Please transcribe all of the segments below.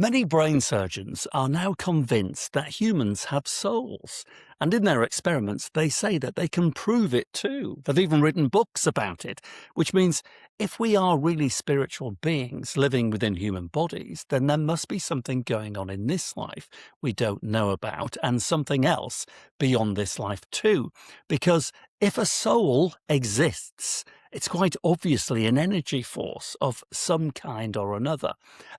Many brain surgeons are now convinced that humans have souls, and in their experiments they say that they can prove it too. They've even written books about it, which means if we are really spiritual beings living within human bodies, then there must be something going on in this life we don't know about, and something else beyond this life too. Because if a soul exists, it's quite obviously an energy force of some kind or another.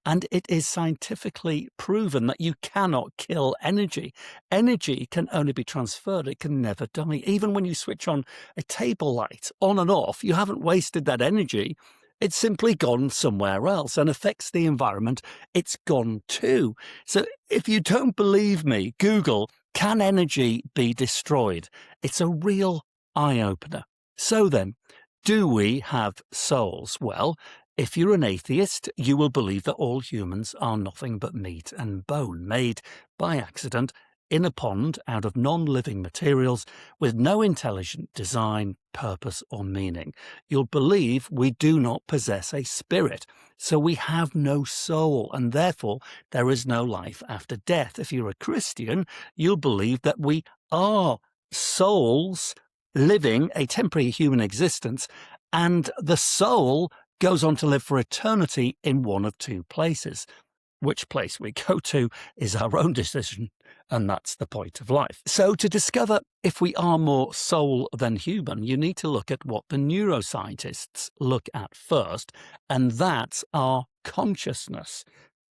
And it is scientifically proven that you cannot kill energy. Energy can only be transferred, it can never die. Even when you switch on a table light on and off, you haven't wasted that energy. It's simply gone somewhere else and affects the environment. It's gone too. So if you don't believe me, Google, can energy be destroyed? It's a real eye-opener. So then, do we have souls? Well, if you're an atheist, you will believe that all humans are nothing but meat and bone, made by accident in a pond out of non-living materials with no intelligent design, purpose or meaning. You'll believe we do not possess a spirit, so we have no soul, and therefore there is no life after death. If you're a Christian, you'll believe that we are souls living a temporary human existence, and the soul goes on to live for eternity in one of two places. Which place we go to is our own decision, and that's the point of life. So to discover if we are more soul than human, you need to look at what the neuroscientists look at first, and that's our consciousness.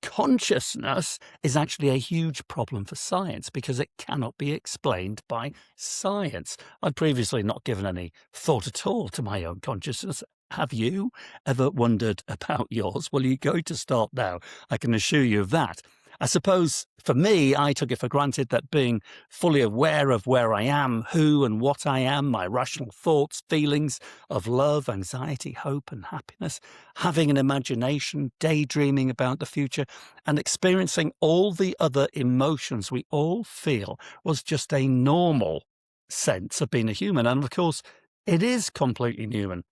Consciousness is actually a huge problem for science because it cannot be explained by science. I'd previously not given any thought at all to my own consciousness. Have you ever wondered about yours? Well, you're going to start now. I can assure you of that. I suppose for me, I took it for granted that being fully aware of where I am, who and what I am, my rational thoughts, feelings of love, anxiety, hope and happiness, having an imagination, daydreaming about the future and experiencing all the other emotions we all feel was just a normal sense of being a human. And of course, it is completely human,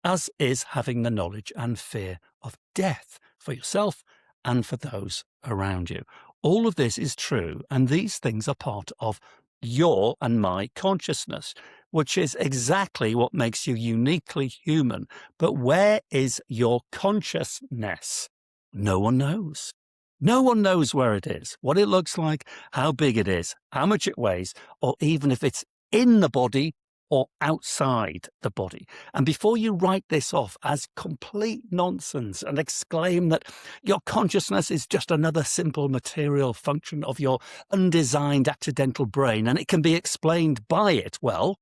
as is having the knowledge and fear of death for yourself and for those around you. All of this is true, and these things are part of your and my consciousness, which is exactly what makes you uniquely human. But where is your consciousness? No one knows. No one knows where it is, what it looks like, how big it is, how much it weighs, or even if it's in the body or outside the body. And before you write this off as complete nonsense and exclaim that your consciousness is just another simple material function of your undesigned accidental brain and it can be explained by it, well,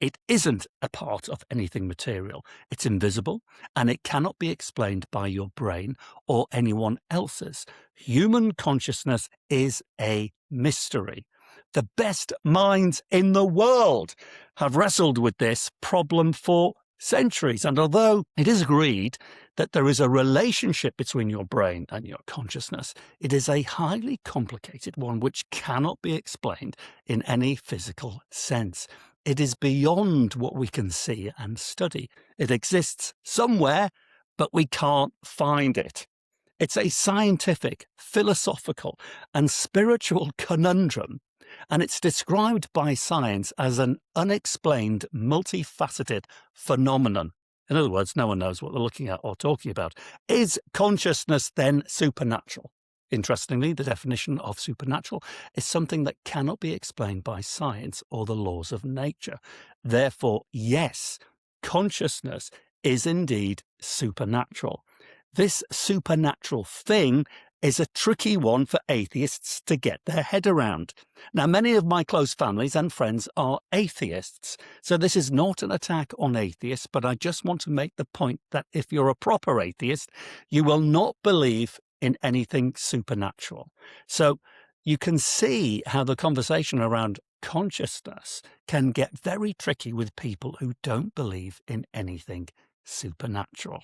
it isn't a part of anything material. It's invisible and it cannot be explained by your brain or anyone else's. Human consciousness is a mystery. The best minds in the world have wrestled with this problem for centuries. And although it is agreed that there is a relationship between your brain and your consciousness, it is a highly complicated one which cannot be explained in any physical sense. It is beyond what we can see and study. It exists somewhere, but we can't find it. It's a scientific, philosophical, and spiritual conundrum, and it's described by science as an unexplained, multifaceted phenomenon. In other words, no one knows what they're looking at or talking about. Is consciousness then supernatural? Interestingly, the definition of supernatural is something that cannot be explained by science or the laws of nature. Therefore, yes, consciousness is indeed supernatural. This supernatural thing is a tricky one for atheists to get their head around. Now, many of my close families and friends are atheists, so this is not an attack on atheists, but I just want to make the point that if you're a proper atheist, you will not believe in anything supernatural. So you can see how the conversation around consciousness can get very tricky with people who don't believe in anything supernatural.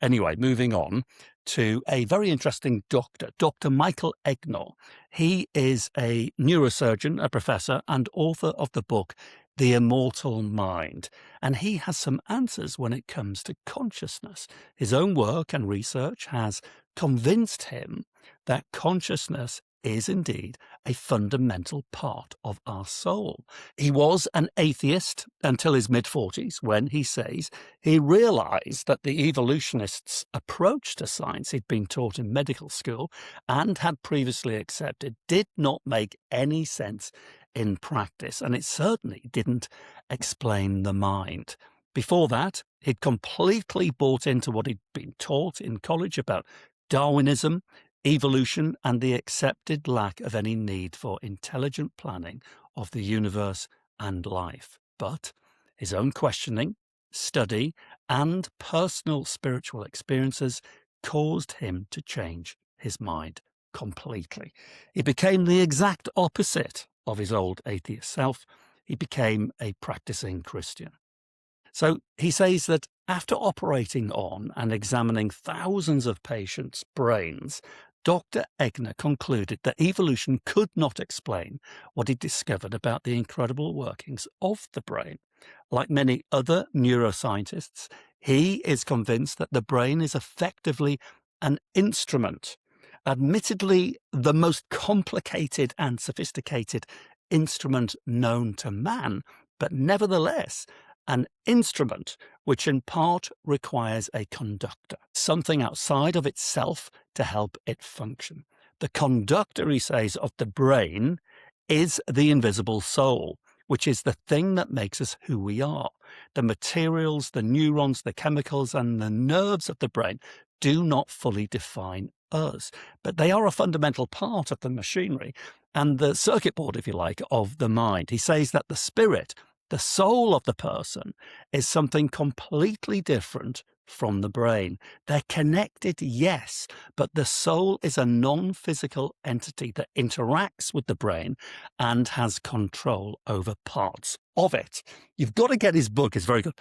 Anyway, moving on to a very interesting doctor, Dr. Michael Egnor. He is a neurosurgeon, a professor, and author of the book the immortal mind. And he has some answers when it comes to consciousness. His own work and research has convinced him that consciousness is indeed a fundamental part of our soul. He was an atheist until his mid-40s when, he says, he realized that the evolutionists' approach to science he'd been taught in medical school and had previously accepted did not make any sense in practice, and it certainly didn't explain the mind. Before that, he'd completely bought into what he'd been taught in college about Darwinism, evolution, and the accepted lack of any need for intelligent planning of the universe and life. But his own questioning, study, and personal spiritual experiences caused him to change his mind completely. He became the exact opposite of his old atheist self. He became a practicing Christian. So he says that after operating on and examining thousands of patients' brains, Dr. Egnor concluded that evolution could not explain what he discovered about the incredible workings of the brain. Like many other neuroscientists, he is convinced that the brain is effectively an instrument, admittedly the most complicated and sophisticated instrument known to man, but nevertheless an instrument which in part requires a conductor, something outside of itself to help it function. The conductor, he says, of the brain is the invisible soul, which is the thing that makes us who we are. The materials, the neurons, the chemicals, and the nerves of the brain do not fully define us, but they are a fundamental part of the machinery and the circuit board, if you like, of the mind. He says that the spirit, the soul of the person, is something completely different from the brain. They're connected, yes, but the soul is a non-physical entity that interacts with the brain and has control over parts of it. You've got to get his book. It's very good.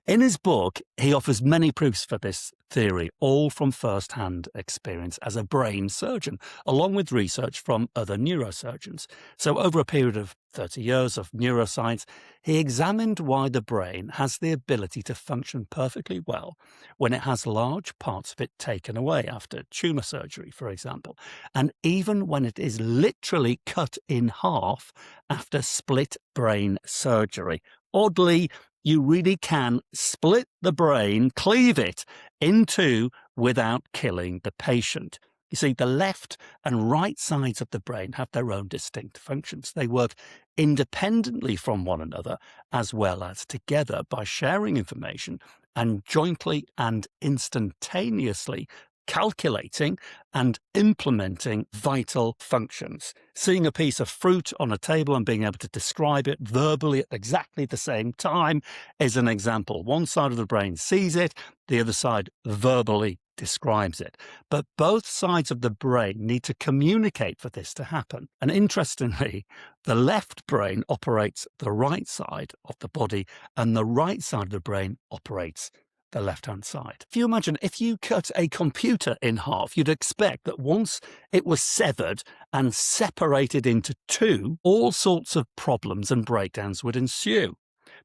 In his book, he offers many proofs for this theory, all from first-hand experience as a brain surgeon, along with research from other neurosurgeons. So over a period of 30 years of neuroscience, he examined why the brain has the ability to function perfectly well when it has large parts of it taken away after tumour surgery, for example, and even when it is literally cut in half after split brain surgery. Oddly, you really can split the brain, cleave it in two without killing the patient. You see, the left and right sides of the brain have their own distinct functions. They work independently from one another as well as together by sharing information and jointly and instantaneously calculating and implementing vital functions. Seeing a piece of fruit on a table and being able to describe it verbally at exactly the same time is an example. One side of the brain sees it, the other side verbally describes it. But both sides of the brain need to communicate for this to happen. And interestingly, the left brain operates the right side of the body and the right side of the brain operates the left-hand side. If you imagine, if you cut a computer in half, you'd expect that once it was severed and separated into two, all sorts of problems and breakdowns would ensue.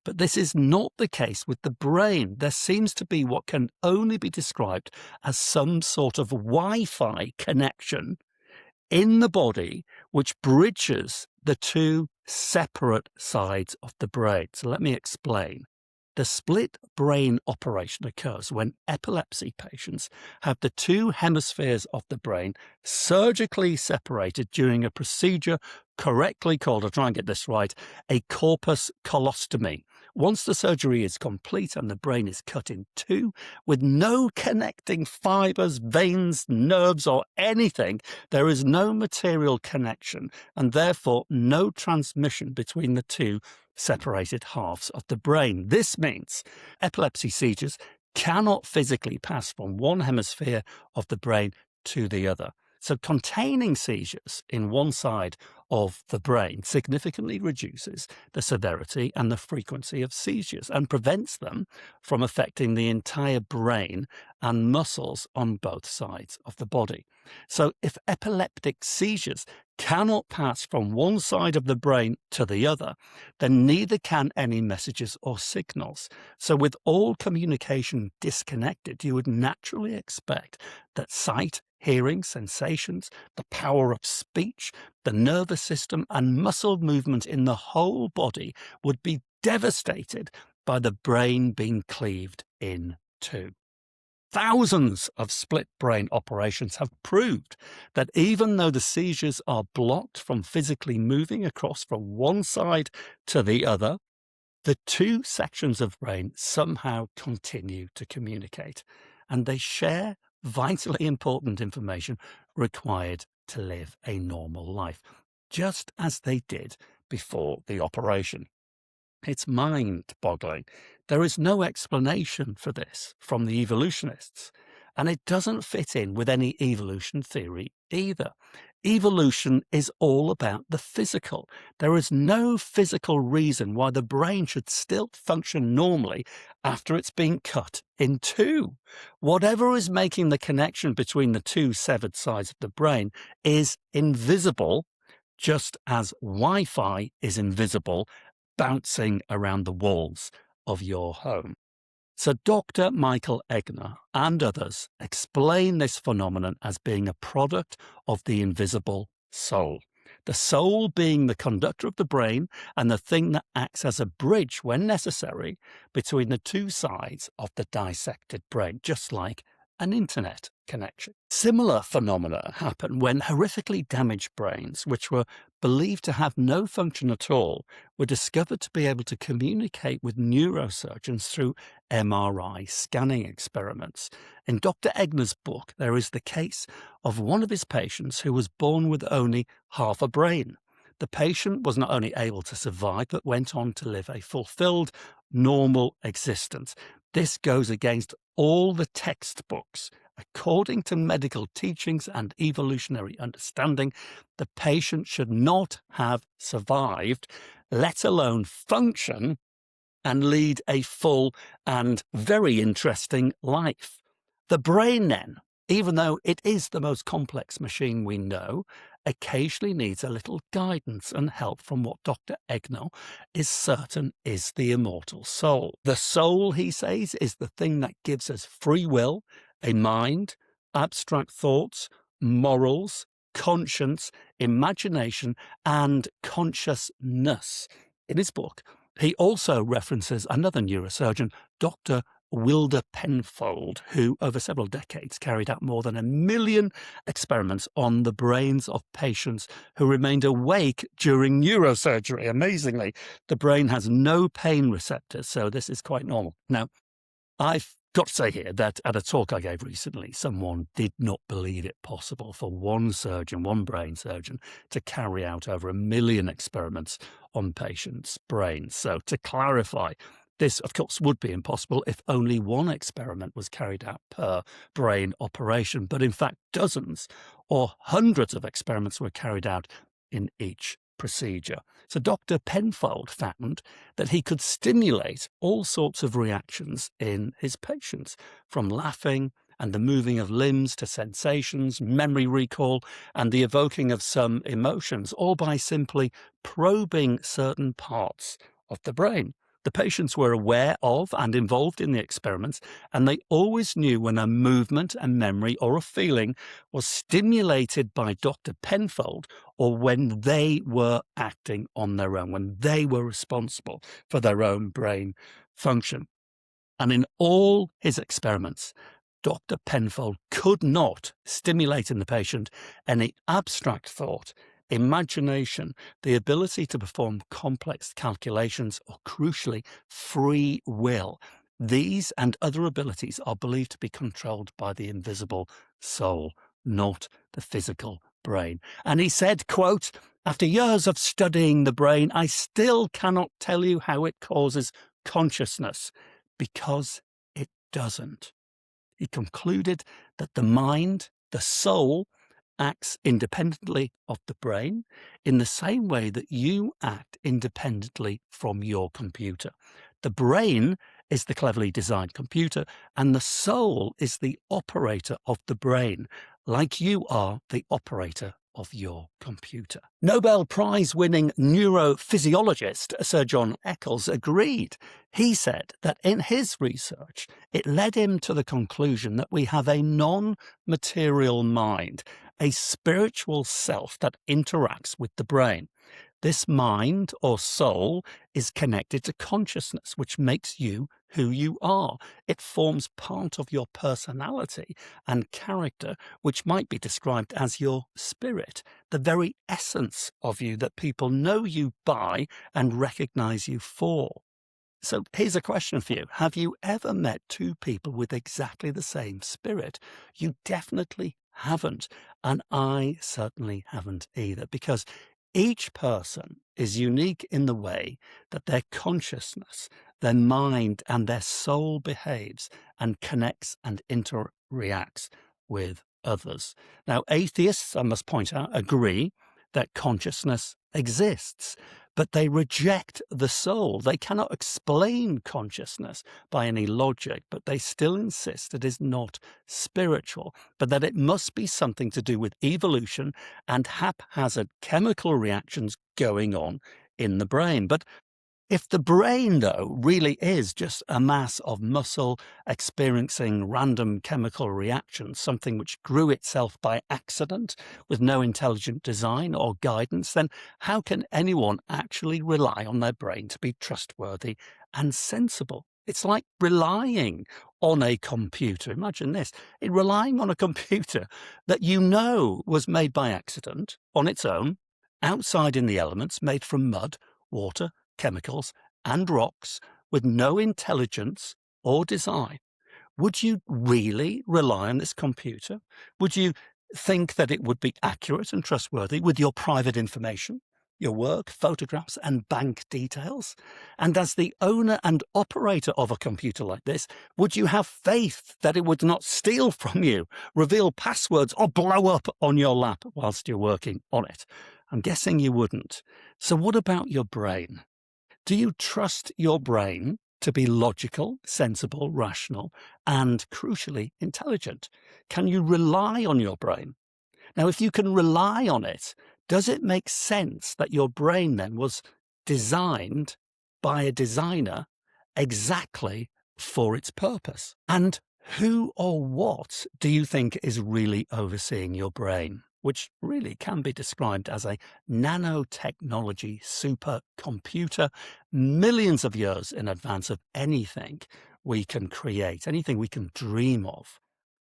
But this is not the case with the brain. There seems to be what can only be described as some sort of Wi-Fi connection in the body which bridges the two separate sides of the brain. So let me explain. The split brain operation occurs when epilepsy patients have the two hemispheres of the brain surgically separated during a procedure correctly called, I'll try and get this right, a corpus callostomy. Once the surgery is complete and the brain is cut in two, with no connecting fibers, veins, nerves, or anything, there is no material connection and therefore no transmission between the two separated halves of the brain. This means epilepsy seizures cannot physically pass from one hemisphere of the brain to the other. So containing seizures in one side of the brain significantly reduces the severity and the frequency of seizures and prevents them from affecting the entire brain and muscles on both sides of the body. So if epileptic seizures cannot pass from one side of the brain to the other, then neither can any messages or signals. So with all communication disconnected, you would naturally expect that sight, hearing, sensations, the power of speech, the nervous system, and muscle movement in the whole body would be devastated by the brain being cleaved in two. Thousands of split brain operations have proved that even though the seizures are blocked from physically moving across from one side to the other, the two sections of brain somehow continue to communicate, and they share vitally important information required to live a normal life, just as they did before the operation. It's mind-boggling. There is no explanation for this from the evolutionists, and it doesn't fit in with any evolution theory either. Evolution is all about the physical. There is no physical reason why the brain should still function normally after it's been cut in two. Whatever is making the connection between the two severed sides of the brain is invisible, just as Wi-Fi is invisible bouncing around the walls of your home. So Dr. Michael Egnor and others explain this phenomenon as being a product of the invisible soul. The soul being the conductor of the brain and the thing that acts as a bridge when necessary between the two sides of the dissected brain, just like an internet connection. Similar phenomena happen when horrifically damaged brains, which were believed to have no function at all, were discovered to be able to communicate with neurosurgeons through MRI scanning experiments. In Dr. Egnor's book, there is the case of one of his patients who was born with only half a brain. The patient was not only able to survive, but went on to live a fulfilled, normal existence. This goes against all the textbooks. According to medical teachings and evolutionary understanding, the patient should not have survived, let alone function and lead a full and very interesting life. The brain, then, even though it is the most complex machine we know, occasionally needs a little guidance and help from what Dr. Egnor is certain is the immortal soul. The soul, he says, is the thing that gives us free will, a mind, abstract thoughts, morals, conscience, imagination, and consciousness. In his book, he also references another neurosurgeon, Dr. Wilder Penfold, who over several decades carried out more than 1 million experiments on the brains of patients who remained awake during neurosurgery. Amazingly, the brain has no pain receptors, so this is quite normal. Now, I've got to say here that at a talk I gave recently, someone did not believe it possible for one surgeon, one brain surgeon, to carry out over 1 million experiments on patients' brains. So to clarify, this, of course, would be impossible if only one experiment was carried out per brain operation. But in fact, dozens or hundreds of experiments were carried out in each procedure. So Dr. Penfold found that he could stimulate all sorts of reactions in his patients, from laughing and the moving of limbs to sensations, memory recall, and the evoking of some emotions, all by simply probing certain parts of the brain. The patients were aware of and involved in the experiments, and they always knew when a movement, a memory, or a feeling was stimulated by Dr. Penfold, or when they were acting on their own, when they were responsible for their own brain function. And in all his experiments, Dr. Penfold could not stimulate in the patient any abstract thought, imagination, the ability to perform complex calculations, or crucially, free will. These and other abilities are believed to be controlled by the invisible soul, not the physical brain. And he said, quote, "After years of studying the brain, I still cannot tell you how it causes consciousness, because it doesn't." He concluded that the mind, the soul, acts independently of the brain in the same way that you act independently from your computer. The brain is the cleverly designed computer, and the soul is the operator of the brain, like you are the operator of your computer. Nobel Prize-winning neurophysiologist Sir John Eccles agreed. He said that in his research, it led him to the conclusion that we have a non-material mind, a spiritual self that interacts with the brain. This mind or soul is connected to consciousness, which makes you who you are. It forms part of your personality and character, which might be described as your spirit, the very essence of you that people know you by and recognize you for. So here's a question for you. Have you ever met two people with exactly the same spirit? You definitely haven't. And I certainly haven't either, because each person is unique in the way that their consciousness, their mind, and their soul behaves and connects and interacts with others. Now, atheists, I must point out, agree that consciousness exists, but they reject the soul. They cannot explain consciousness by any logic, but they still insist it is not spiritual, but that it must be something to do with evolution and haphazard chemical reactions going on in the brain. But if the brain, though, really is just a mass of muscle experiencing random chemical reactions, something which grew itself by accident with no intelligent design or guidance, then how can anyone actually rely on their brain to be trustworthy and sensible? It's like relying on a computer. Imagine this, relying on a computer that you know was made by accident on its own, outside in the elements, made from mud, water, chemicals, and rocks, with no intelligence or design. Would you really rely on this computer? Would you think that it would be accurate and trustworthy with your private information, your work, photographs, and bank details? And as the owner and operator of a computer like this, would you have faith that it would not steal from you, reveal passwords, or blow up on your lap whilst you're working on it? I'm guessing you wouldn't. So what about your brain? Do you trust your brain to be logical, sensible, rational, and crucially intelligent? Can you rely on your brain? Now, if you can rely on it, does it make sense that your brain then was designed by a designer exactly for its purpose? And who or what do you think is really overseeing your brain, which really can be described as a nanotechnology supercomputer millions of years in advance of anything we can create, anything we can dream of?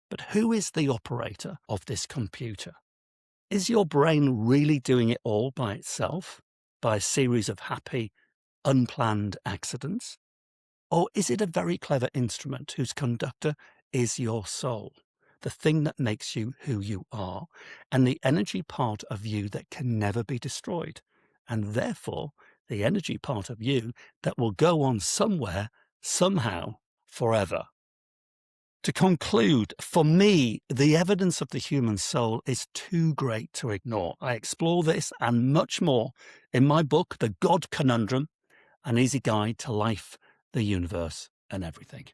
But who is the operator of this computer? Is your brain really doing it all by itself, by a series of happy, unplanned accidents? Or is it a very clever instrument whose conductor is your soul, the thing that makes you who you are, and the energy part of you that can never be destroyed, and therefore the energy part of you that will go on somewhere, somehow, forever? To conclude, for me, the evidence of the human soul is too great to ignore. I explore this and much more in my book, The God Conundrum, An Easy Guide to Life, the Universe, and Everything.